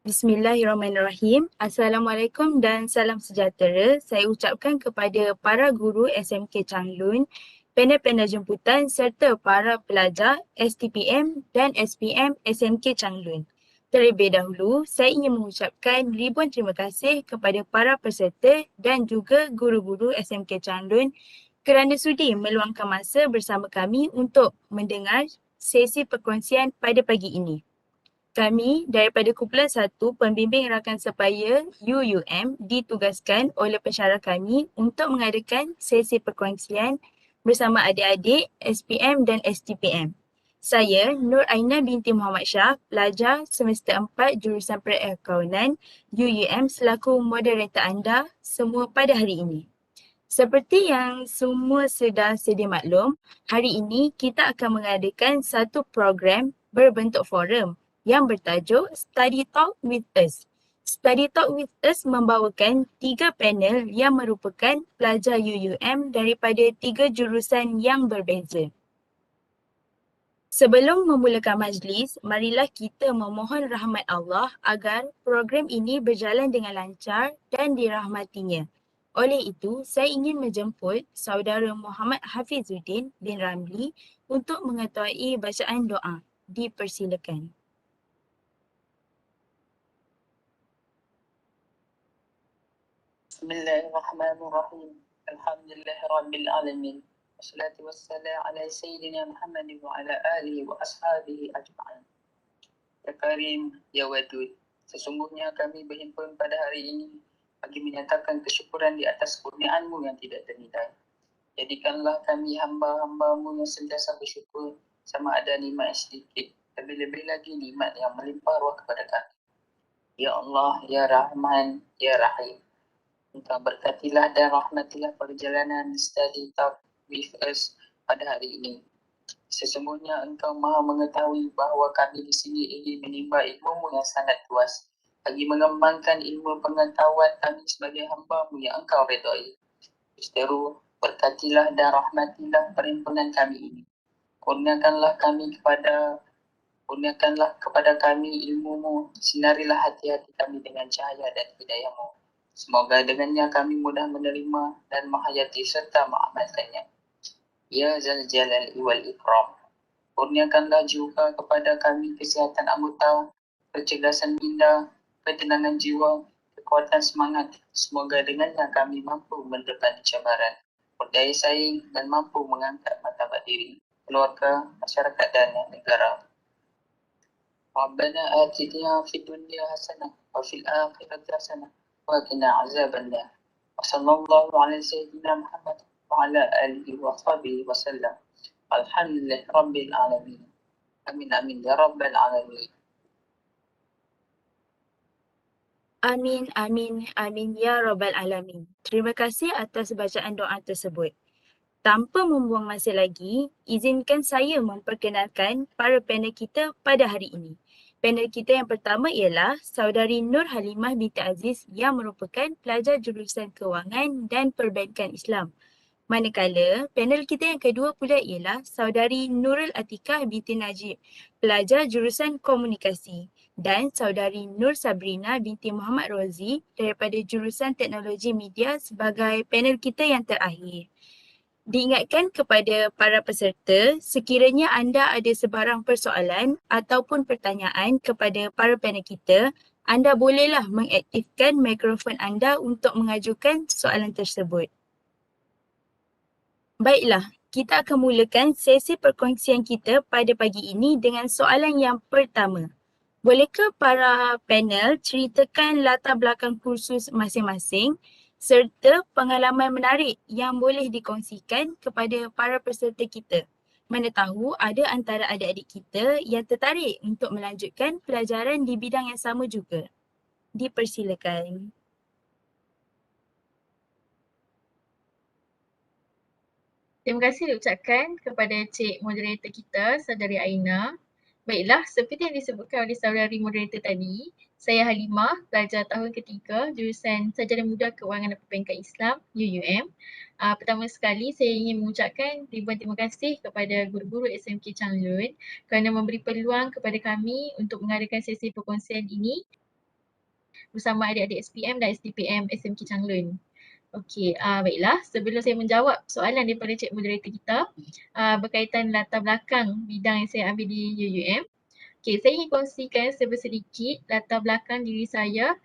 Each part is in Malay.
Bismillahirrahmanirrahim. Assalamualaikum dan salam sejahtera. Saya ucapkan kepada para guru SMK Changlun, panel-panel jemputan serta para pelajar STPM dan SPM SMK Changlun. Terlebih dahulu, saya ingin mengucapkan ribuan terima kasih kepada para peserta dan juga guru-guru SMK Changlun kerana sudi meluangkan masa bersama kami untuk mendengar sesi perkongsian pada pagi ini. Kami daripada Kumpulan 1 Pembimbing Rakan Sepaya UUM ditugaskan oleh pensyarah kami untuk mengadakan sesi perkongsian bersama adik-adik SPM dan STPM. Saya Nur Aina binti Muhammad Shah, pelajar semester 4 jurusan Perakaunan UUM selaku moderator anda semua pada hari ini. Seperti yang semua sudah sedia maklum, hari ini kita akan mengadakan satu program berbentuk forum yang bertajuk Study Talk with Us. Study Talk with Us membawakan 3 panel yang merupakan pelajar UUM daripada 3 jurusan yang berbeza. Sebelum memulakan majlis, marilah kita memohon rahmat Allah agar program ini berjalan dengan lancar dan dirahmatinya. Oleh itu, saya ingin menjemput saudara Muhammad Hafizuddin bin Ramli untuk mengetuai bacaan doa. Dipersilakan. Bismillahirrahmanirrahim. Alhamdulillahirabbil alamin. Wassalatu wassalamu ala sayyidina Muhammad wa ala alihi wa ashabihi ajma'in. Ya Karim, Ya Wadud, sesungguhnya kami berhimpun pada hari ini bagi menyatakan kesyukuran di atas kurniaan-Mu yang tidak ternilai. Jadikanlah kami hamba-hamba-Mu yang sentiasa bersyukur sama ada nikmat yang sedikit, lebih-lebih lagi nikmat yang melimpah ruah kepada kami. Ya Allah, Ya Rahman, Ya Rahim. Engkau berkatilah dan rahmatilah perjalanan Study Talk with Us pada hari ini. Sesungguhnya Engkau Maha mengetahui bahawa kami di sini ingin menimba ilmu-Mu yang sangat luas bagi mengembangkan ilmu pengetahuan kami sebagai hamba-Mu yang Engkau redai. Seteru, berkatilah dan rahmatilah perhimpunan kami ini. Kurniakanlah kepada kami ilmu-Mu, sinarilah hati-hati kami dengan cahaya dan hidayah-Mu. Semoga dengannya kami mudah menerima dan menghayati serta mengamalkannya. Ya Zal Jalal wal Ikram. Kurniakanlah juga kepada kami kesihatan anggota, kecerdasan minda, ketenangan jiwa, kekuatan semangat. Semoga dengannya kami mampu mendepan cabaran, berdaya saing dan mampu mengangkat martabat diri, keluarga, masyarakat dan negara. Rabbana atina fid dunya hasanah wa fil akhirati hasanah وقنا عذاب النار وصلى الله على سيدنا محمد وعلى آله وصحبه وسلم الحمد لله رب العالمين آمين آمين يا رب العالمين. Amin, amin, amin ya Rabbal Alamin. Terima kasih atas bacaan doa tersebut. Tanpa membuang masa lagi, izinkan saya memperkenalkan para panel kita pada hari ini. Panel kita yang pertama ialah Saudari Nur Halimah binti Aziz yang merupakan pelajar jurusan Kewangan dan Perbankan Islam. Manakala panel kita yang kedua pula ialah Saudari Nurul Atikah binti Najib, pelajar jurusan Komunikasi, dan Saudari Nur Sabrina binti Muhammad Rozi daripada jurusan Teknologi Media sebagai panel kita yang terakhir. Diingatkan kepada para peserta, sekiranya anda ada sebarang persoalan ataupun pertanyaan kepada para panel kita, anda bolehlah mengaktifkan mikrofon anda untuk mengajukan soalan tersebut. Baiklah, kita akan mulakan sesi perkongsian kita pada pagi ini dengan soalan yang pertama. Bolehkah para panel ceritakan latar belakang kursus masing-masing serta pengalaman menarik yang boleh dikongsikan kepada para peserta kita? Mana tahu ada antara adik-adik kita yang tertarik untuk melanjutkan pelajaran di bidang yang sama juga. Dipersilakan. Terima kasih diucapkan kepada Cik Moderator kita, Saudari Aina. Baiklah, seperti yang disebutkan oleh saudari moderator tadi, saya Halimah, pelajar tahun ketiga jurusan Sarjana Muda Kewangan dan Perbankan Islam, UUM. Pertama sekali, saya ingin mengucapkan ribuan terima kasih kepada guru-guru SMK Changlun kerana memberi peluang kepada kami untuk mengadakan sesi perkongsian ini. bersama adik-adik SPM dan STPM SMK Changlun. Okey, baiklah. Sebelum saya menjawab soalan daripada Cik Moderator kita berkaitan latar belakang bidang yang saya ambil di UUM. Okey, saya ingin kongsikan sedikit latar belakang diri saya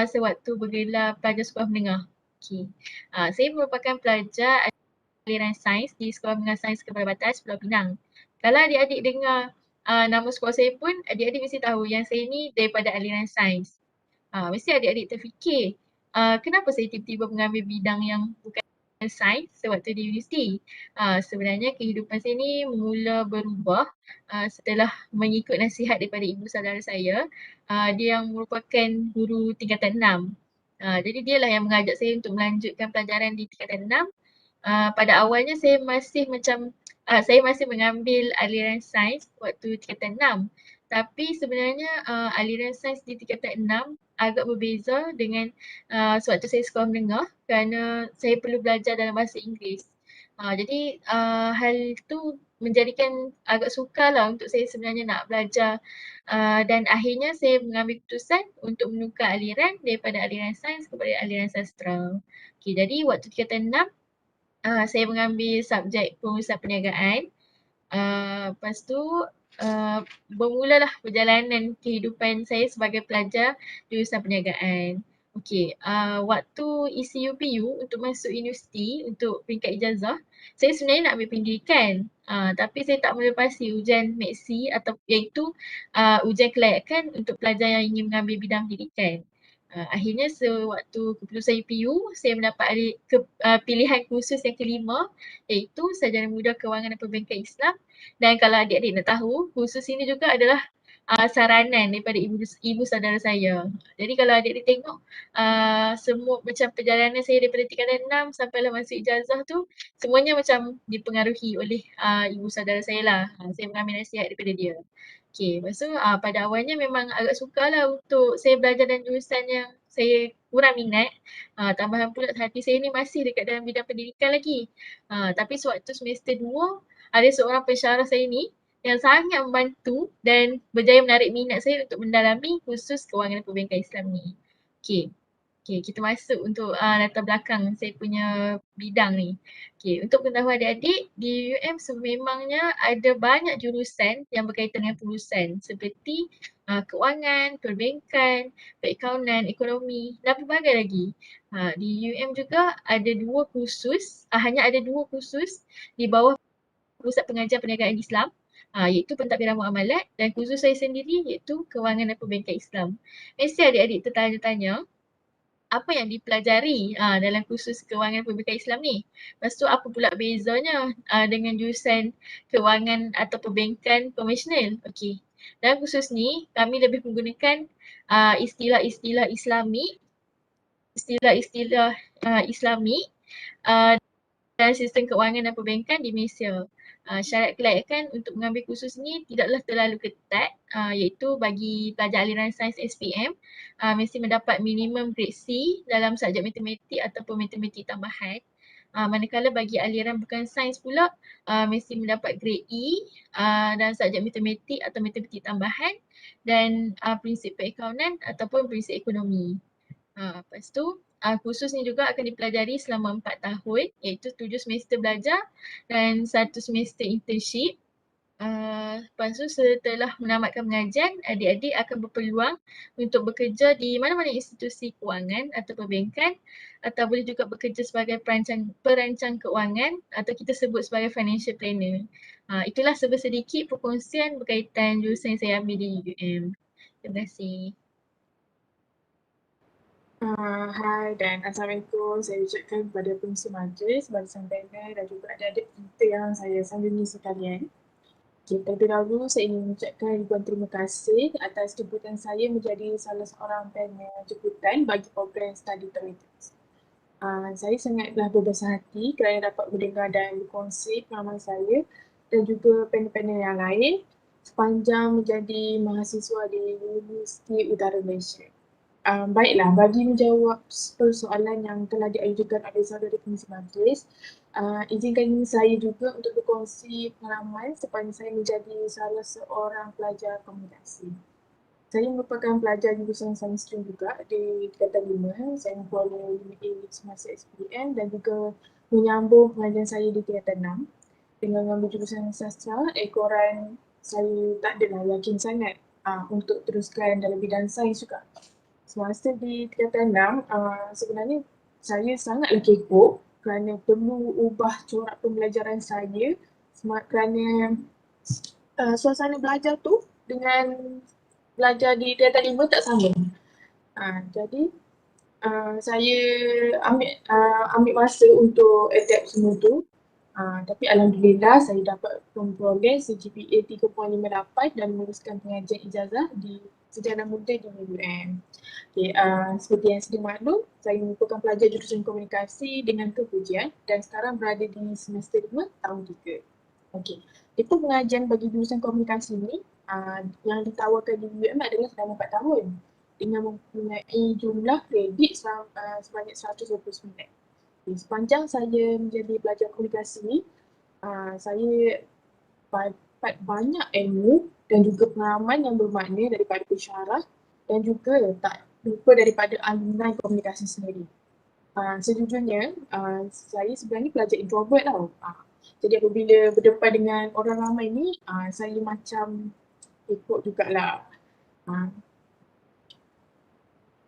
sewaktu bergelar pelajar sekolah menengah. Okey, saya merupakan pelajar aliran sains di Sekolah Menengah Sains Keperbatasan Pulau Pinang. Kalau adik-adik dengar nama sekolah saya pun, adik-adik mesti tahu yang saya ni daripada aliran sains. Mesti adik-adik terfikir, kenapa saya tiba-tiba mengambil bidang yang bukan sains sewaktu di universiti. Sebenarnya kehidupan saya ni mula berubah setelah mengikut nasihat daripada ibu saudara saya. Dia yang merupakan guru tingkatan 6. Jadi dialah yang mengajak saya untuk melanjutkan pelajaran di tingkatan 6. Pada awalnya saya masih mengambil aliran sains waktu tingkatan 6. Tapi sebenarnya aliran sains di tingkatan 6 agak berbeza dengan sewaktu saya sekolah menengah kerana saya perlu belajar dalam bahasa Inggeris. Jadi hal itu menjadikan agak sukar lah untuk saya sebenarnya nak belajar dan akhirnya saya mengambil keputusan untuk menukar aliran daripada aliran sains kepada aliran sastra. Okay, jadi waktu tingkatan 6 saya mengambil subjek pengurusan perniagaan. Lepas tu bermulalah perjalanan kehidupan saya sebagai pelajar jurusan perniagaan. Okey, waktu isi UPU untuk masuk universiti untuk peringkat ijazah, saya sebenarnya nak ambil pendidikan. Tapi saya tak melepasi ujian MEXC atau iaitu ujian kelayakan untuk pelajar yang ingin mengambil bidang pendidikan. Akhirnya sewaktu keputusan UPU, saya mendapat pilihan kursus yang kelima iaitu Sarjana Muda Kewangan dan Perbankan Islam. Dan kalau adik-adik nak tahu, kursus ini juga adalah saranan daripada ibu saudara saya. Jadi kalau adik-adik tengok semua macam perjalanan saya daripada tingkatan 6 sampailah masuk ijazah tu, semuanya macam dipengaruhi oleh ibu saudara saya lah. Saya mengambil nasihat daripada dia. Okay, lepas tu pada awalnya memang agak sukar lah untuk saya belajar dalam jurusan yang saya kurang minat. Tambahan pula hati saya ni masih dekat dalam bidang pendidikan lagi. Tapi sewaktu semester 2, ada seorang pensyarah saya ni yang sangat membantu dan berjaya menarik minat saya untuk mendalami kursus kewangan dan perbankan Islam ni. Okay, kita masuk untuk latar belakang saya punya bidang ni. Okay, untuk pengetahuan adik-adik, di UM sememangnya ada banyak jurusan yang berkaitan dengan pengurusan seperti kewangan, perbankan, perakaunan, ekonomi dan pelbagai lagi. Di UM juga ada hanya ada dua kursus di bawah Pusat Pengajian Perniagaan Islam iaitu pentadbiran muamalat dan kursus saya sendiri iaitu kewangan dan perbankan Islam. Mesti adik-adik tertanya-tanya, apa yang dipelajari dalam kursus kewangan perbankan Islam ni. Lepas tu apa pula bezanya dengan jurusan kewangan atau perbankan konvensional. Okey. Dalam kursus ni kami lebih menggunakan istilah-istilah Islami dalam sistem kewangan dan perbankan di Malaysia. Syarat kelayakan untuk mengambil kursus ni tidaklah terlalu ketat iaitu bagi pelajar aliran sains SPM mesti mendapat minimum grade C dalam subjek matematik ataupun matematik tambahan. Manakala bagi aliran bukan sains pula mesti mendapat grade E dalam subjek matematik atau matematik tambahan dan prinsip perakaunan ataupun prinsip ekonomi. Lepas tu kursus ni juga akan dipelajari selama 4 tahun iaitu 7 semester belajar dan 1 semester internship. Lepas tu setelah menamatkan pengajian, adik-adik akan berpeluang untuk bekerja di mana-mana institusi kewangan atau perbankan atau boleh juga bekerja sebagai perancang kewangan atau kita sebut sebagai financial planner. Itulah sedikit perkongsian berkaitan jurusan yang saya ambil di UM. Terima kasih. Hai dan Assalamualaikum. Saya ucapkan kepada pengurusi majlis, barisan panel dan juga adik-adik kita yang saya sanjungi sekalian. Okay, terlebih dahulu saya ingin mengucapkan ribuan terima kasih atas jemputan saya menjadi salah seorang panel jemputan bagi program Study Termites. Saya sangatlah berbesar hati kerana dapat mendengar dan berkongsi pengalaman saya dan juga panel-panel yang lain sepanjang menjadi mahasiswa di Universiti Udara Malaysia. Baiklah, bagi menjawab persoalan yang telah diajukan oleh saudara pengurusi majlis, izinkan saya juga untuk berkongsi pengalaman sepanjang saya menjadi salah seorang pelajar komunikasi. Saya merupakan pelajar jurusan Sains Stream juga di tingkatan 5. Saya memperoleh 5A semasa SPM dan juga menyambung pengajian saya di tingkatan 6. Dengan mengambil jurusan sastra, ekoran saya tak adalah yakin sangat untuk teruskan dalam bidang sains juga. Semasa di tingkatan 6, sebenarnya saya sangatlah kepo kerana perlu ubah corak pembelajaran saya kerana suasana belajar tu dengan belajar di tingkatan 5 tak sama. Jadi saya ambil masa untuk adapt semua tu. Tapi Alhamdulillah saya dapat memperoleh CGPA 3.58 dan meneruskan pengajian ijazah di Sarjana Muda di UUM. Okay, seperti yang sedia maklum, saya merupakan pelajar jurusan komunikasi dengan kepujian dan sekarang berada di semester 5 tahun 3. Okey, itu pengajian bagi jurusan komunikasi ni yang ditawarkan di UUM adalah selama 4 tahun dengan mempunyai jumlah kredit sebanyak 129. Sepanjang saya menjadi pelajar komunikasi ni, saya dapat banyak ilmu dan juga pengalaman yang bermakna daripada pensyarah dan juga tak lupa daripada alumni komunikasi sendiri. Sejujurnya, saya sebenarnya pelajar introvert tau. Jadi apabila berdepan dengan orang ramai ni, saya macam ikut jugalah.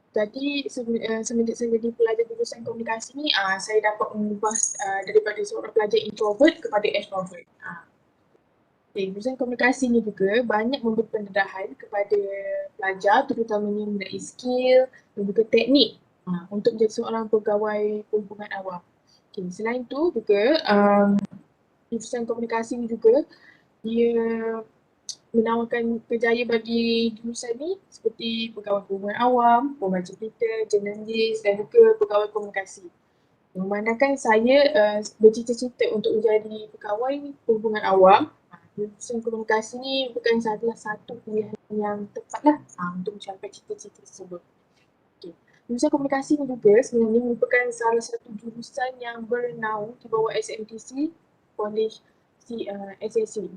Jadi semenjak saya jadi pelajar jurusan komunikasi ni, saya dapat mengubah daripada seorang pelajar introvert kepada extrovert. Jurusan komunikasi ni juga banyak memberi pendedahan kepada pelajar terutamanya mengenai skill dan juga teknik untuk menjadi seorang pegawai perhubungan awam. Selain tu juga jurusan komunikasi ni juga dia menawarkan kerjaya bagi jurusan ni seperti pegawai perhubungan awam, pembaca berita, jurnalis dan juga pegawai komunikasi. Memandangkan saya bercita-cita untuk menjadi pegawai perhubungan awam, jurusan komunikasi ni bukan salah satu pilihan yang tepatlah untuk mencapai cita-cita tersebut. Okay. Jurusan komunikasi ni juga sebenarnya merupakan salah satu jurusan yang bernaung di bawah SMTC College SSC.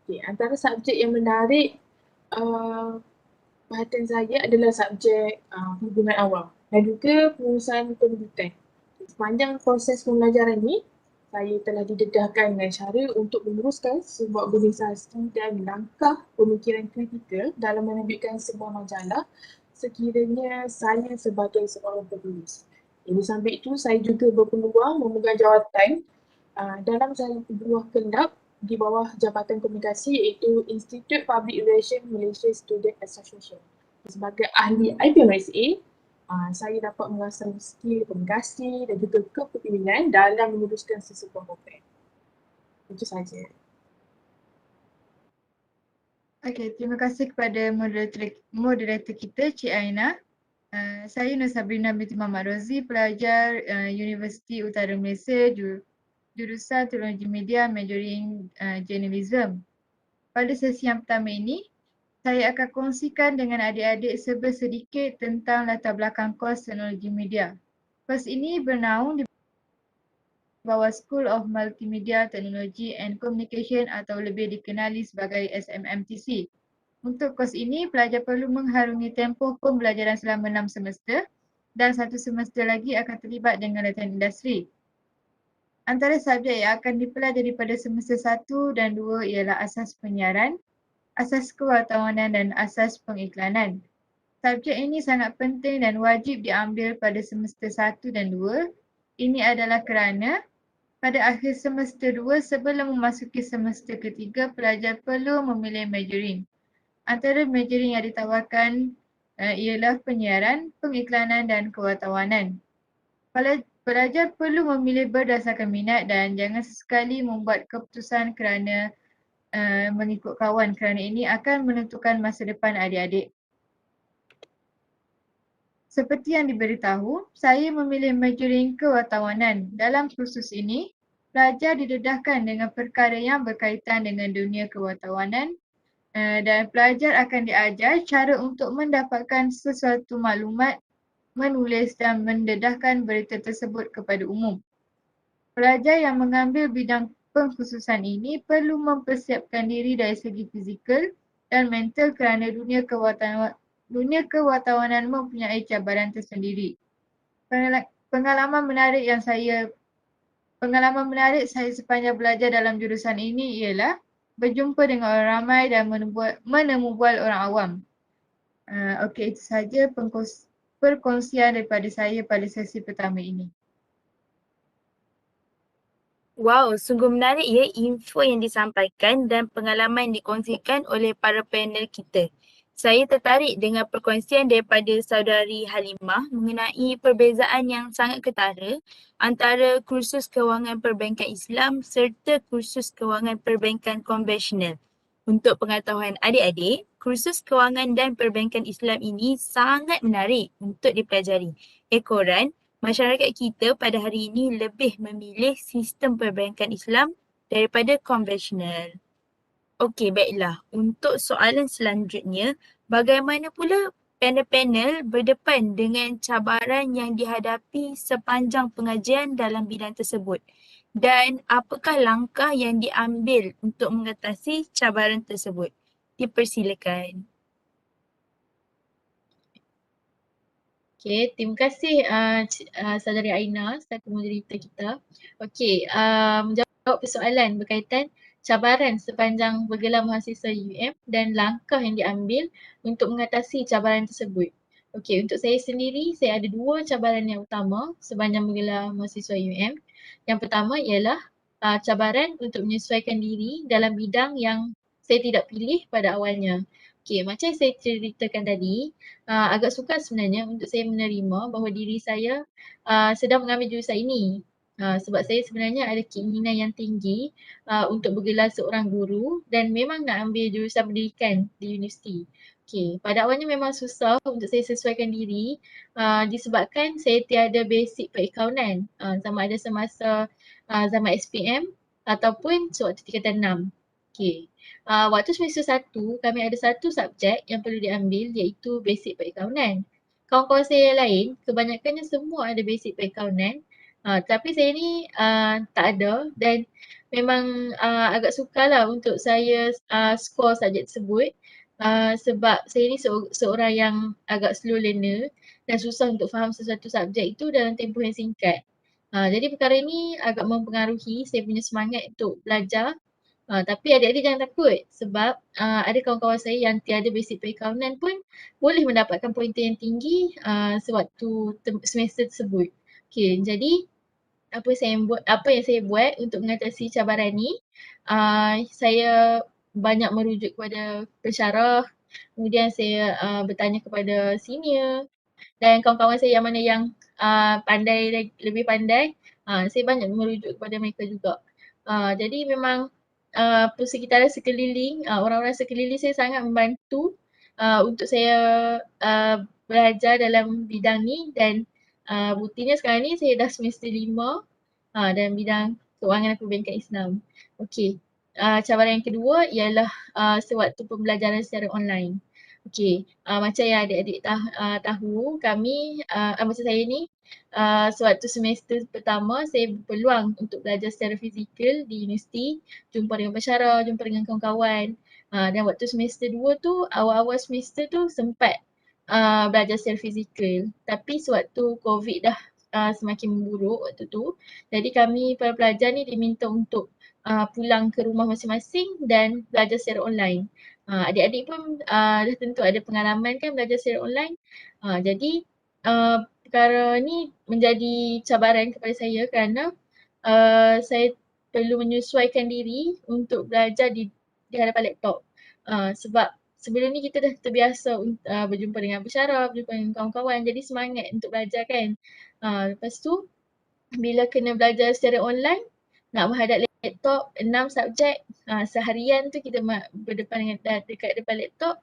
Okay. Antara subjek yang menarik perhatian saya adalah subjek hubungan awam dan juga pengurusan pendidikan. Sepanjang proses pembelajaran ni, saya telah didedahkan dengan cara untuk meneruskan sebuah organisasi dan langkah pemikiran kritikal dalam menerbitkan sebuah majalah sekiranya saya sebagai seorang penulis. Di samping itu, saya juga berpeluang memegang jawatan dalam salah satu buah kendap di bawah Jabatan Komunikasi iaitu Institute Public Relations Malaysia Student Association. Sebagai ahli IPMSA, saya dapat mengasah skill komunikasi dan juga kepemimpinan dalam meneruskan sesebuah program. Itu sahaja. Okey, terima kasih kepada moderator kita, Cik Aina. Saya Nur Sabrina binti Muhammad Rozi, pelajar Universiti Utara Malaysia, jurusan Teknologi Media, majoring Journalism. Pada sesi yang pertama ini, saya akan kongsikan dengan adik-adik sedikit tentang latar belakang kos Teknologi Media. Kos ini bernaung di bawah School of Multimedia Technology and Communication atau lebih dikenali sebagai SMMTC. Untuk kos ini, pelajar perlu mengharungi tempoh pembelajaran selama 6 semester dan 1 semester lagi akan terlibat dengan latihan industri. Antara subjek yang akan dipelajari pada semester 1 dan 2 ialah asas penyiaran, asas kewartawanan dan asas pengiklanan. Subjek ini sangat penting dan wajib diambil pada semester 1 dan 2. Ini adalah kerana pada akhir semester 2 sebelum memasuki semester ketiga, pelajar perlu memilih majoring. Antara majoring yang ditawarkan ialah penyiaran, pengiklanan dan kewartawanan. Pelajar perlu memilih berdasarkan minat dan jangan sesekali membuat keputusan kerana mengikut kawan kerana ini akan menentukan masa depan adik-adik. Seperti yang diberitahu, saya memilih majoring kewartawanan. Dalam kursus ini, pelajar didedahkan dengan perkara yang berkaitan dengan dunia kewartawanan dan pelajar akan diajar cara untuk mendapatkan sesuatu maklumat, menulis dan mendedahkan berita tersebut kepada umum. Pelajar yang mengambil bidang pengkhususan ini perlu mempersiapkan diri dari segi fizikal, dan mental kerana dunia kewartawanan mempunyai cabaran tersendiri. Pengalaman menarik saya sepanjang belajar dalam jurusan ini ialah berjumpa dengan orang ramai dan menemu bual orang awam. Okey, itu sahaja perkongsian daripada saya pada sesi pertama ini. Wow, sungguh menarik ya info yang disampaikan dan pengalaman yang dikongsikan oleh para panel kita. Saya tertarik dengan perkongsian daripada saudari Halimah mengenai perbezaan yang sangat ketara antara kursus kewangan perbankan Islam serta kursus kewangan perbankan konvensional. Untuk pengetahuan adik-adik, kursus kewangan dan perbankan Islam ini sangat menarik untuk dipelajari. Ekoran, masyarakat kita pada hari ini lebih memilih sistem perbankan Islam daripada konvensional. Okey, baiklah. Untuk soalan selanjutnya, bagaimana pula panel-panel berdepan dengan cabaran yang dihadapi sepanjang pengajian dalam bidang tersebut? Dan apakah langkah yang diambil untuk mengatasi cabaran tersebut? Dipersilakan. Okey, terima kasih saudari Aina selaku moderator kita. Okey, menjawab persoalan berkaitan cabaran sepanjang bergelar mahasiswa UM dan langkah yang diambil untuk mengatasi cabaran tersebut. Okey, untuk saya sendiri, saya ada dua cabaran yang utama sepanjang bergelar mahasiswa UM. Yang pertama ialah cabaran untuk menyesuaikan diri dalam bidang yang saya tidak pilih pada awalnya. Okey, macam yang saya ceritakan tadi, agak sukar sebenarnya untuk saya menerima bahawa diri saya sedang mengambil jurusan ini. Sebab saya sebenarnya ada keinginan yang tinggi untuk bergelar seorang guru dan memang nak ambil jurusan pendidikan di universiti. Okay. Pada awalnya memang susah untuk saya sesuaikan diri disebabkan saya tiada basic perakaunan sama ada semasa zaman SPM ataupun sewaktu tingkatan 6. Okay. Waktu semester 1, kami ada satu subjek yang perlu diambil iaitu basic perakaunan. Kawan-kawan saya yang lain, kebanyakannya semua ada basic perakaunan. Tapi saya ni tak ada dan memang agak sukarlah untuk saya skor subjek tersebut sebab saya ni seorang yang agak slow learner dan susah untuk faham sesuatu subjek itu dalam tempoh yang singkat. Jadi perkara ini agak mempengaruhi saya punya semangat untuk belajar. Tapi adik-adik jangan takut sebab ada kawan-kawan saya yang tiada basic perakaunan pun boleh mendapatkan pointer yang tinggi sewaktu semester tersebut. Okay, jadi apa yang saya buat untuk mengatasi cabaran ni, saya banyak merujuk kepada pensyarah, kemudian saya bertanya kepada senior dan kawan-kawan saya yang mana yang lebih pandai, saya banyak merujuk kepada mereka juga. Jadi memang persekitaran sekeliling, orang-orang sekeliling saya sangat membantu untuk saya belajar dalam bidang ni dan buktinya sekarang ni saya dah semester 5 dalam bidang kewangan dan perbankan Islam. Okey, cabaran yang kedua ialah sewaktu pembelajaran secara online. Okey, macam yang adik-adik tahu, kami, macam saya ni, sewaktu semester pertama saya berpeluang untuk belajar secara fizikal di universiti, jumpa dengan pensyarah, jumpa dengan kawan-kawan. Dan waktu semester 2 tu, awal-awal semester tu sempat belajar secara fizikal. Tapi sewaktu COVID dah semakin memburuk waktu tu, jadi kami para pelajar ni diminta untuk pulang ke rumah masing-masing dan belajar secara online. Adik-adik pun dah tentu ada pengalaman kan belajar secara online. Jadi perkara ni menjadi cabaran kepada saya kerana saya perlu menyesuaikan diri untuk belajar di hadapan laptop. Sebab sebelum ni kita dah terbiasa berjumpa dengan pensyarah, berjumpa dengan kawan-kawan, jadi semangat untuk belajar kan. Lepas tu bila kena belajar secara online, nak menghadap laptop 6 subjek, seharian tu kita berdepan dengan dekat depan laptop,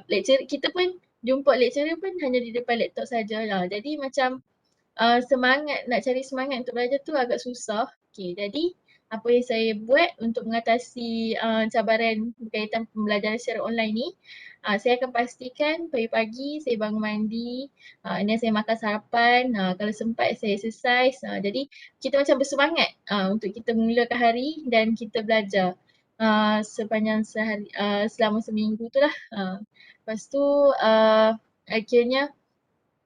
lecturer kita pun jumpa lecturer pun hanya di depan laptop sajalah. Jadi macam semangat, nak cari semangat untuk belajar tu agak susah. Okay, jadi apa yang saya buat untuk mengatasi cabaran berkaitan pembelajaran secara online ni, saya akan pastikan pagi-pagi saya bangun mandi, and then saya makan sarapan, kalau sempat saya exercise. Jadi kita macam bersemangat untuk kita memulakan hari dan kita belajar. sepanjang sehari, selama seminggu tu lah. Lepas tu akhirnya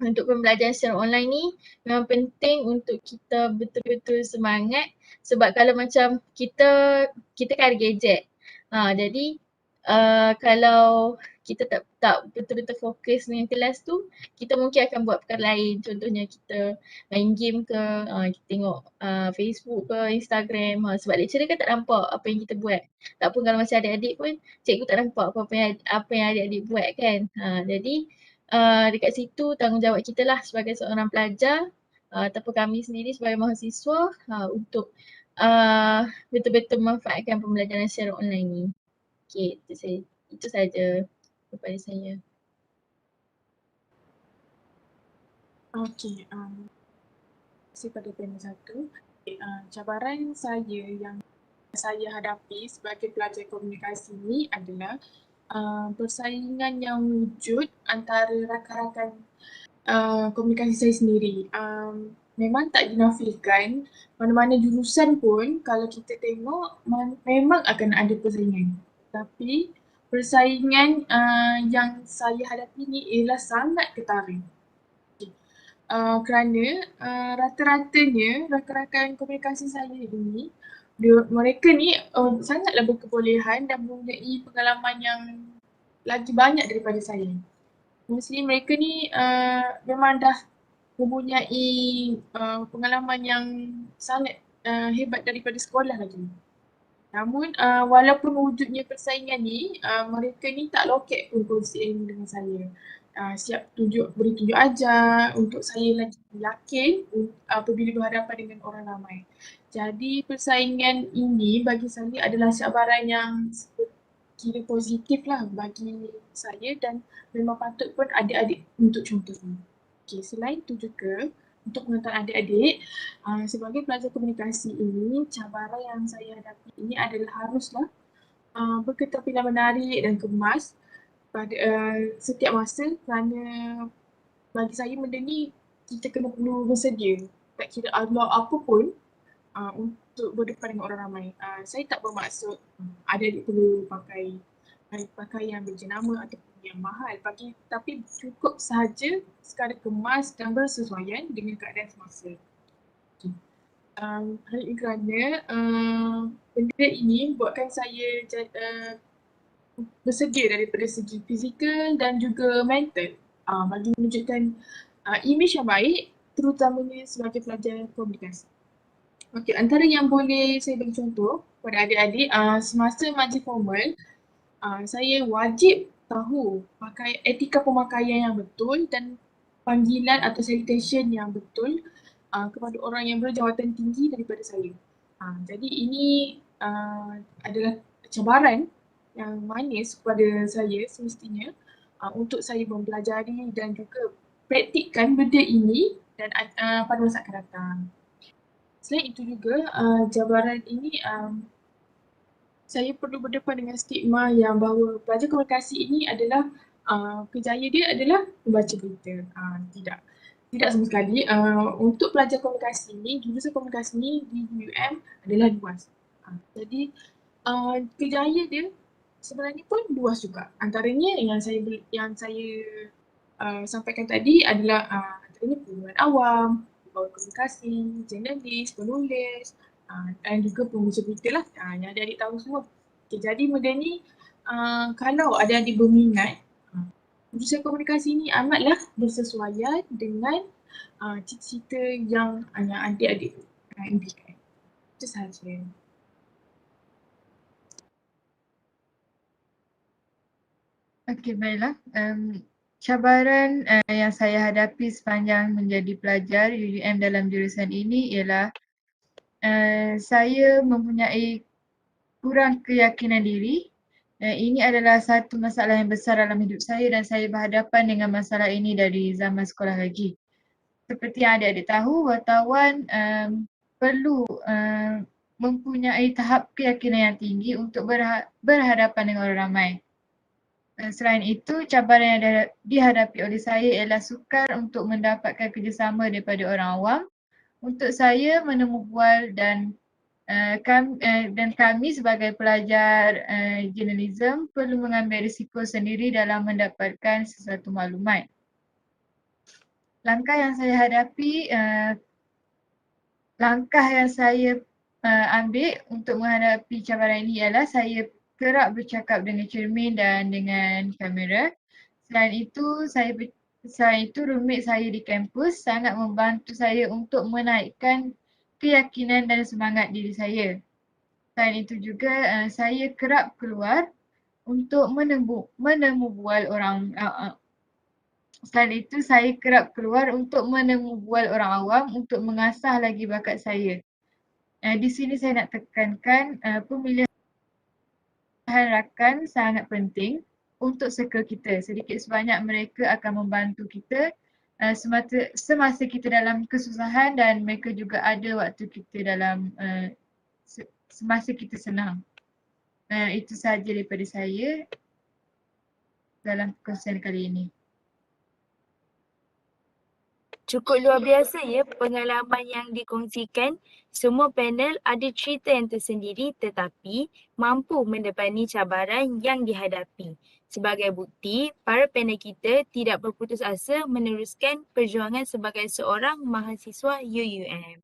untuk pembelajaran secara online ni memang penting untuk kita betul-betul semangat, sebab kalau macam kita kan ada gadget. Jadi kalau kita tak betul-betul fokus dengan kelas tu, kita mungkin akan buat perkara lain. Contohnya kita main game ke, kita tengok Facebook ke, Instagram. Sebab lecturer kan tak nampak apa yang kita buat. Tak pun kalau macam adik-adik pun cikgu tak nampak apa yang adik-adik buat kan. Jadi dekat situ tanggungjawab kita lah sebagai seorang pelajar ataupun kami sendiri sebagai mahasiswa untuk betul-betul memanfaatkan pembelajaran secara online ni. Okey, itu saja daripada saya. Okey, terima kasih pada panel 1. Cabaran saya yang saya hadapi sebagai pelajar komunikasi ni adalah persaingan yang wujud antara rakan-rakan komunikasi saya sendiri. Memang tak dinafikan, mana-mana jurusan pun kalau kita tengok memang akan ada persaingan. Tapi persaingan yang saya hadapi ni ialah sangat ketara. Kerana rata-ratanya rakan-rakan komunikasi saya ini, mereka ni sangatlah berkebolehan dan mempunyai pengalaman yang lagi banyak daripada saya. Mesti mereka ni memang dah mempunyai pengalaman yang sangat hebat daripada sekolah lagi. Namun walaupun wujudnya persaingan ni, mereka ni tak loket pun kongsi ilmu dengan saya. Siap beri tunjuk ajar untuk saya lagi yakin apabila berhadapan dengan orang ramai. Jadi persaingan ini bagi saya adalah cabaran yang kira positif lah bagi saya dan memang patut pun adik-adik untuk contoh ni. Okay, selain itu juga untuk pengetahuan adik-adik, sebagai pelajar komunikasi ini, cabaran yang saya hadapi ini adalah haruslah berketerampilan menarik dan kemas pada setiap masa, kerana bagi saya benda ni kita kena perlu bersedia. Tak kira apa pun untuk berdepan dengan orang ramai. Saya tak bermaksud adik-adik perlu pakai pakaian berjenama ataupun yang mahal, tapi cukup sahaja sekadar kemas dan bersesuaian dengan keadaan semasa. Okay. Hal ini kerana benda ini buatkan saya bersedia daripada segi fizikal dan juga mental bagi menunjukkan imej yang baik, terutamanya sebagai pelajar komunikasi. Okey, antara yang boleh saya bagi contoh kepada adik-adik, semasa majlis formal, saya wajib tahu etika pemakaian yang betul dan panggilan atau salutation yang betul kepada orang yang berjawatan tinggi daripada saya. Jadi ini adalah cabaran yang manis kepada saya semestinya untuk saya mempelajari dan juga praktikkan benda ini dan pada masa akan datang. Selain itu juga, cabaran ini saya perlu berdepan dengan stigma yang bahawa pelajar komunikasi ini adalah kerjaya dia adalah membaca berita. Tidak sama sekali. Untuk pelajar komunikasi ini, jurusan komunikasi ini di UM adalah luas. Jadi kerjaya dia sebenarnya pun luas juga. Antaranya yang saya sampaikan tadi adalah antaranya perluan awam, pegawai komunikasi, jurnalis, penulis dan juga pembaca berita lah yang adik-adik tahu semua. Okay, jadi benda ni kalau adik-adik berminat, jurusan komunikasi ni amatlah bersesuaian dengan cita-cita yang adik-adik impikan. Itu sahaja. Okey, baiklah. Cabaran yang saya hadapi sepanjang menjadi pelajar UUM dalam jurusan ini ialah saya mempunyai kurang keyakinan diri. Ini adalah satu masalah yang besar dalam hidup saya dan saya berhadapan dengan masalah ini dari zaman sekolah lagi. Seperti yang adik-adik tahu, wartawan perlu mempunyai tahap keyakinan yang tinggi untuk berhadapan dengan orang ramai. Selain itu, cabaran yang dihadapi oleh saya ialah sukar untuk mendapatkan kerjasama daripada orang awam untuk saya menemu bual dan Dan kami sebagai pelajar journalism perlu mengambil risiko sendiri dalam mendapatkan sesuatu maklumat. Langkah yang saya ambil untuk menghadapi cabaran ini ialah saya kerap bercakap dengan cermin dan dengan kamera. Selain itu roommate saya di kampus sangat membantu saya untuk menaikkan keyakinan dan semangat diri saya. Selain itu juga saya kerap keluar untuk menemu bual orang Selain itu, saya kerap keluar untuk menemu bual orang awam untuk mengasah lagi bakat saya. Di sini saya nak tekankan pemilihan rakan sangat penting untuk circle kita. Sedikit sebanyak mereka akan membantu kita semasa kita dalam kesusahan dan mereka juga ada waktu kita dalam semasa kita senang. Itu sahaja daripada saya dalam perkongsian kali ini. Cukup luar biasa ya pengalaman yang dikongsikan. Semua panel ada cerita yang tersendiri tetapi mampu mendepani cabaran yang dihadapi. Sebagai bukti, para panel kita tidak berputus asa meneruskan perjuangan sebagai seorang mahasiswa UUM.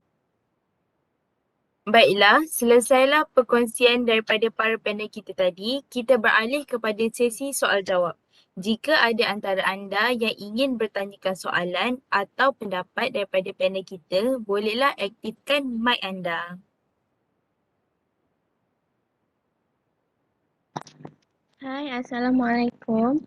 Baiklah, selesailah perkongsian daripada para panel kita tadi. Kita beralih kepada sesi soal jawab. Jika ada antara anda yang ingin bertanyakan soalan atau pendapat daripada panel kita, bolehlah aktifkan mic anda. Hai, Assalamualaikum.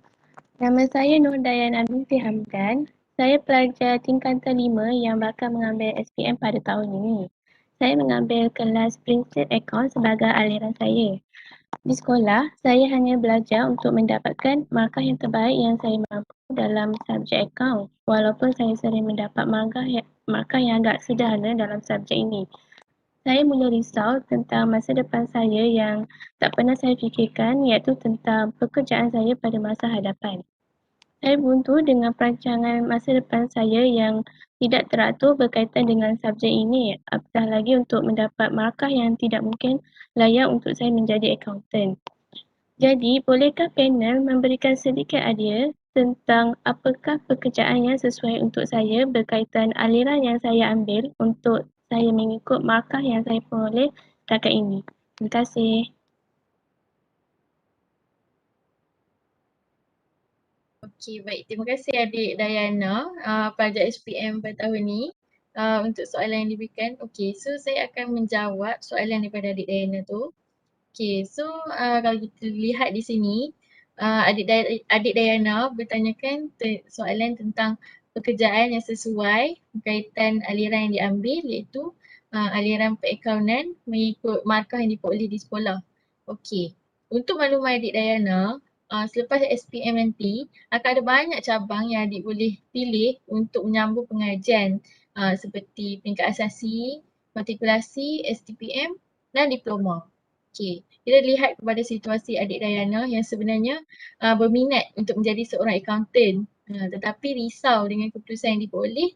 Nama saya Nur Dayana binti Hamdan. Saya pelajar tingkatan 5 yang bakal mengambil SPM pada tahun ini. Saya mengambil kelas Prinsip Akaun sebagai aliran saya. Di sekolah, saya hanya belajar untuk mendapatkan markah yang terbaik yang saya mampu dalam subjek akaun. Walaupun saya sering mendapat markah yang agak sederhana dalam subjek ini. Saya mula risau tentang masa depan saya yang tak pernah saya fikirkan, iaitu tentang pekerjaan saya pada masa hadapan. Saya buntu dengan perancangan masa depan saya yang tidak teratur berkaitan dengan subjek ini, apatah lagi untuk mendapat markah yang tidak mungkin layak untuk saya menjadi akaunten. Jadi, bolehkah panel memberikan sedikit idea tentang apakah pekerjaan yang sesuai untuk saya berkaitan aliran yang saya ambil untuk saya mengikut markah yang saya peroleh setakat ini. Terima kasih. Okey, baik. Terima kasih adik Dayana, pelajar SPM pada tahun ni untuk soalan yang diberikan. Okey, so saya akan menjawab soalan daripada adik Dayana tu. Okey, so kalau kita lihat di sini, adik Dayana bertanyakan soalan tentang pekerjaan yang sesuai berkaitan aliran yang diambil, iaitu aliran perakaunan mengikut markah yang diperoleh di sekolah. Okey, untuk makluman adik Dayana, selepas SPM nanti akan ada banyak cabang yang adik boleh pilih untuk menyambung pengajian seperti peringkat asasi, matrikulasi, STPM dan diploma. Okey, kita lihat kepada situasi adik Dayana yang sebenarnya berminat untuk menjadi seorang akaunten tetapi risau dengan keputusan yang diperoleh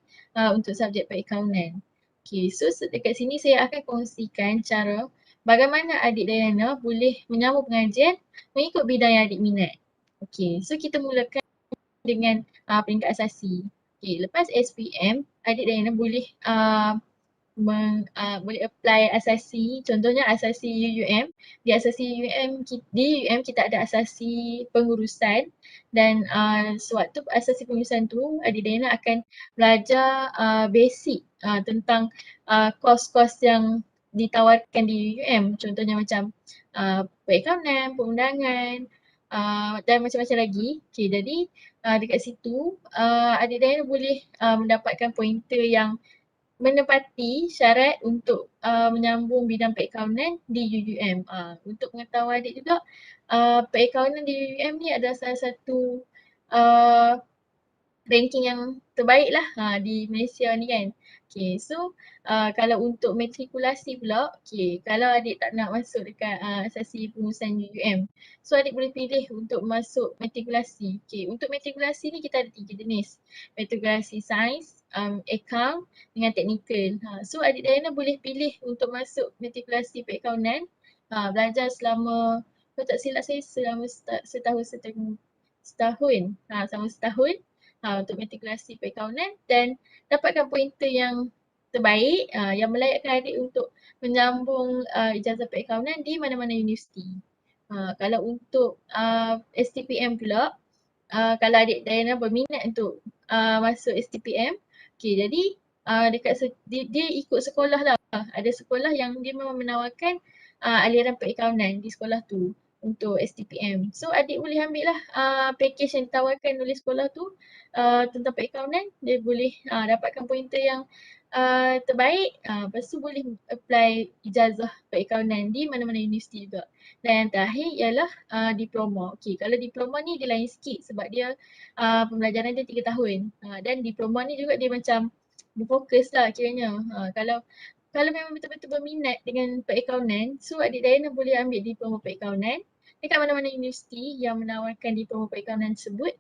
untuk subjek perakaunan. Okey, so dekat sini saya akan kongsikan cara bagaimana adik Dayana boleh menyambung pengajian mengikut bidang yang adik minat. Okey, so kita mulakan dengan peringkat asasi. Okey, lepas SPM, adik Dayana boleh boleh apply asasi, contohnya asasi UUM. Di asasi UUM kita ada asasi pengurusan dan sewaktu asasi pengurusan tu adik Dayana akan belajar basic tentang kos-kos yang ditawarkan di UUM, contohnya macam perakaunan, perundangan dan macam-macam lagi. Okay, jadi dekat situ adik Dayana boleh mendapatkan pointer yang menepati syarat untuk menyambung bidang perakaunan di UUM. Untuk pengetahuan adik juga, perakaunan di UUM ni adalah salah satu ranking yang terbaik lah di Malaysia ni kan. Okay, so kalau untuk matrikulasi pula, okay, kalau adik tak nak masuk dekat asasi pengurusan UUM, so adik boleh pilih untuk masuk matrikulasi. Okay, untuk matrikulasi ni kita ada 3 jenis. Matrikulasi sains, account dengan teknikal. So adik Diana boleh pilih untuk masuk matrikulasi perakaunan, belajar selama, kalau tak silap saya selama setahun, selama setahun untuk matrikulasi perakaunan dan dapatkan pointer yang terbaik yang melayakkan adik untuk menyambung ijazah perakaunan di mana-mana universiti. Kalau untuk STPM pula, kalau adik Diana berminat untuk masuk STPM, okay, jadi dia ikut sekolah lah. Ada sekolah yang dia memang menawarkan aliran perakaunan di sekolah tu untuk STPM. So adik boleh ambil lah package yang ditawarkan oleh sekolah tu tentang perakaunan. Dia boleh dapatkan pointer yang terbaik. Lepas tu boleh apply ijazah perakaunan di mana-mana universiti juga. Dan yang terakhir ialah diploma. Okay, kalau diploma ni dia lain sikit sebab dia pembelajaran dia 3 tahun. Dan diploma ni juga dia macam berfokus lah kiranya. Kalau memang betul-betul berminat dengan perakaunan, so adik Diana boleh ambil diploma perakaunan dekat mana-mana universiti yang menawarkan diploma perakaunan tersebut.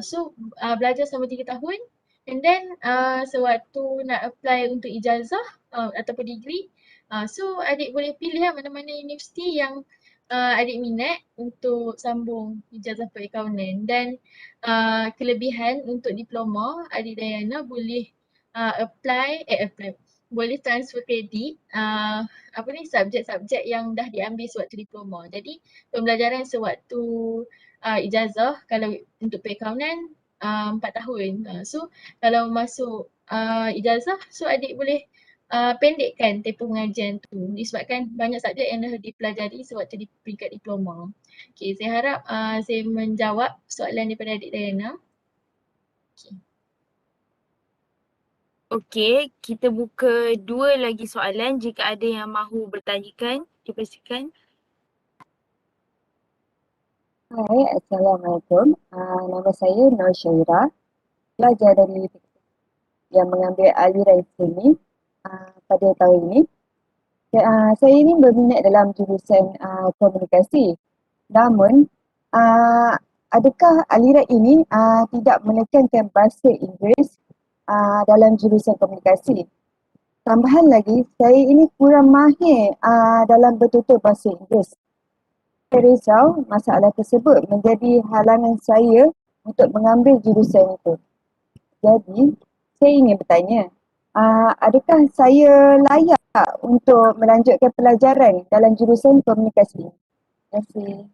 So belajar selama 3 tahun and then sewaktu nak apply untuk ijazah ataupun degree, so adik boleh pilih lah mana-mana universiti yang adik minat untuk sambung ijazah perakaunan. Dan kelebihan untuk diploma, adik Diana boleh boleh transfer kredit subjek-subjek yang dah diambil sewaktu diploma. Jadi pembelajaran sewaktu ijazah kalau untuk perakaunan 4 tahun. So kalau masuk ijazah, so adik boleh pendekkan tempoh pengajian tu disebabkan banyak subjek yang dah dipelajari sewaktu di peringkat diploma. Okay, saya harap saya menjawab soalan daripada adik Diana. Okay. Okey, kita buka 2 lagi soalan. Jika ada yang mahu bertanyakan, dipersilakan. Hai, Assalamualaikum. Nama saya Nur Syairah, pelajar dari yang mengambil aliran seni pada tahun ini. Saya ini berminat dalam jurusan komunikasi. Namun, adakah aliran ini tidak menekankan bahasa Inggeris dalam jurusan komunikasi? Tambahan lagi, saya ini kurang mahir dalam bertutur bahasa Inggeris. Saya risau masalah tersebut menjadi halangan saya untuk mengambil jurusan itu. Jadi, saya ingin bertanya, adakah saya layak untuk melanjutkan pelajaran dalam jurusan komunikasi? Terima kasih.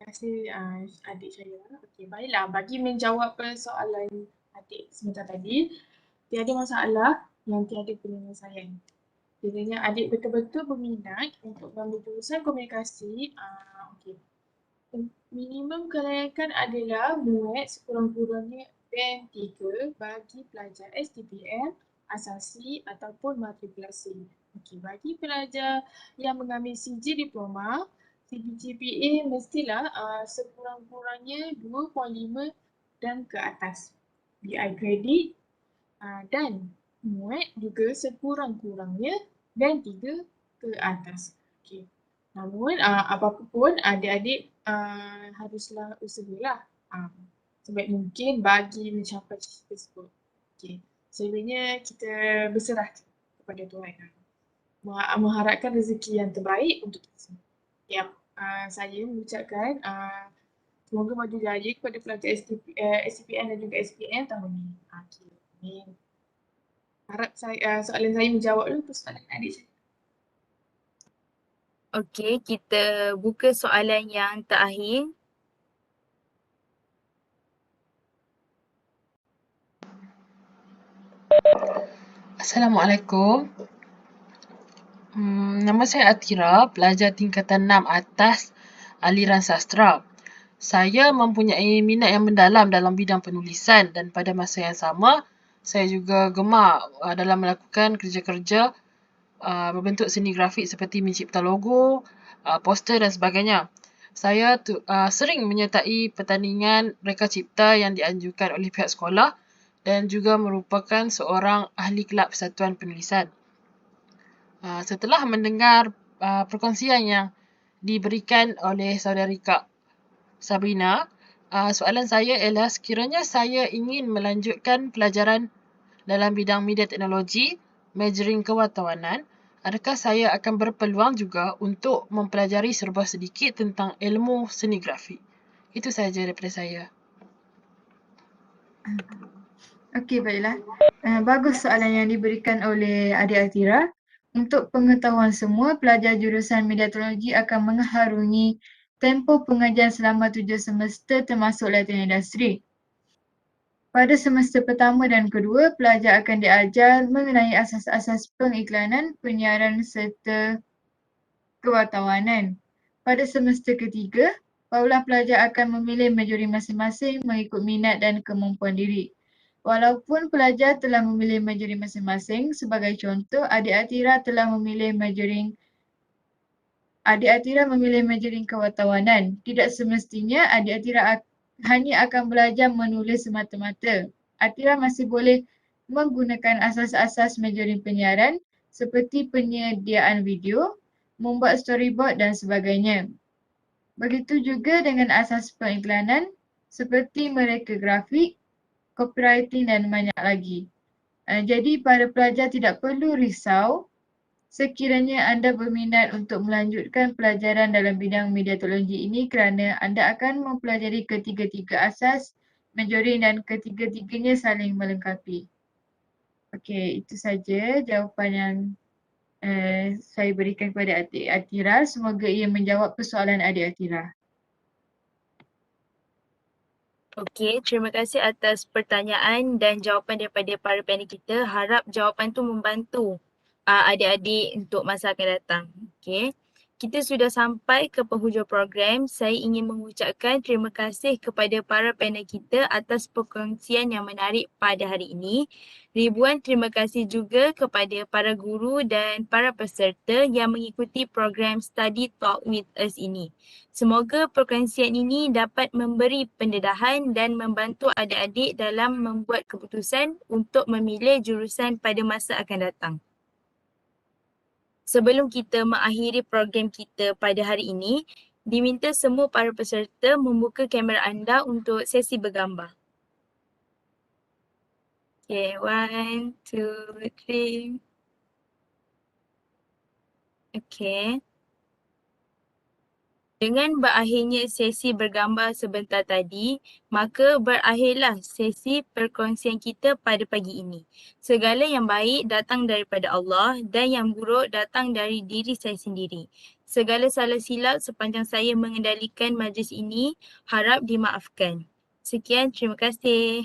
Terima kasih adik saya. Okey, baiklah. Bagi menjawab persoalan adik sebentar tadi, tiada masalah yang tiada penyelesaian. Kiranya adik betul-betul berminat untuk mengambil jurusan komunikasi, okey. Minimum kelayakan adalah muat sekurang-kurangnya band 3 bagi pelajar STPM, asasi ataupun matrikulasi. Okey, bagi pelajar yang mengambil CG diploma, CGPA mestilah sekurang-kurangnya 2.5 dan ke atas. BI kredit dan muat juga sekurang-kurangnya band 3 ke atas. Okey. Namun apa pun adik-adik haruslah usahalah sebaik mungkin bagi mencapai cita tersebut. Okey. Selebihnya kita berserah kepada Tuhan. Mengharapkan rezeki yang terbaik untuk kita semua. Ya, saya mengucapkan semoga maju jaya kepada pelajar STPM dan juga SPM tahun ini. Okey. Amin. Harap soalan saya menjawab dulu persoalan adik saya. Okey, kita buka soalan yang terakhir. Assalamualaikum. Nama saya Atira, pelajar tingkatan 6 atas aliran sastra. Saya mempunyai minat yang mendalam dalam bidang penulisan dan pada masa yang sama, saya juga gemar dalam melakukan kerja-kerja berbentuk seni grafik seperti mencipta logo, poster dan sebagainya. saya sering menyertai pertandingan reka cipta yang dianjurkan oleh pihak sekolah dan juga merupakan seorang ahli kelab persatuan penulisan. Setelah mendengar perkongsian yang diberikan oleh saudari Kak Sabrina, soalan saya ialah sekiranya saya ingin melanjutkan pelajaran dalam bidang media teknologi, majoring kewartawanan, adakah saya akan berpeluang juga untuk mempelajari serba sedikit tentang ilmu seni grafik? Itu sahaja daripada saya. Okey, baiklah. Bagus soalan yang diberikan oleh adik Atira. Untuk pengetahuan semua, pelajar jurusan media teknologi akan mengharungi tempoh pengajian selama 7 semester termasuk latihan industri. Pada semester pertama dan kedua, pelajar akan diajar mengenai asas-asas pengiklanan, penyiaran serta kewartawanan. Pada semester ketiga, barulah pelajar akan memilih majori masing-masing mengikut minat dan kemampuan diri. Walaupun pelajar telah memilih majori masing-masing, sebagai contoh, adik Atira memilih majoring kewartawanan. Tidak semestinya adik Atira hanya akan belajar menulis semata-mata. Atira masih boleh menggunakan asas-asas majoring penyiaran seperti penyediaan video, membuat storyboard dan sebagainya. Begitu juga dengan asas pengiklanan seperti mereka grafik, copywriting dan banyak lagi. Jadi para pelajar tidak perlu risau sekiranya anda berminat untuk melanjutkan pelajaran dalam bidang media teknologi ini kerana anda akan mempelajari ketiga-tiga asas majoring dan ketiga-tiganya saling melengkapi. Okey, itu saja jawapan yang saya berikan kepada adik Atira. Semoga ia menjawab persoalan adik Atira. Okey, terima kasih atas pertanyaan dan jawapan daripada para panel kita. Harap jawapan tu membantu adik-adik untuk masa akan datang. Okey. Kita sudah sampai ke penghujung program. Saya ingin mengucapkan terima kasih kepada para panel kita atas perkongsian yang menarik pada hari ini. Ribuan terima kasih juga kepada para guru dan para peserta yang mengikuti program Study Talk with Us ini. Semoga perkongsian ini dapat memberi pendedahan dan membantu adik-adik dalam membuat keputusan untuk memilih jurusan pada masa akan datang. Sebelum kita mengakhiri program kita pada hari ini, diminta semua para peserta membuka kamera anda untuk sesi bergambar. Okay, 1, 2, 3. Okay. Dengan berakhirnya sesi bergambar sebentar tadi, maka berakhirlah sesi perkongsian kita pada pagi ini. Segala yang baik datang daripada Allah dan yang buruk datang dari diri saya sendiri. Segala salah silap sepanjang saya mengendalikan majlis ini harap dimaafkan. Sekian, terima kasih.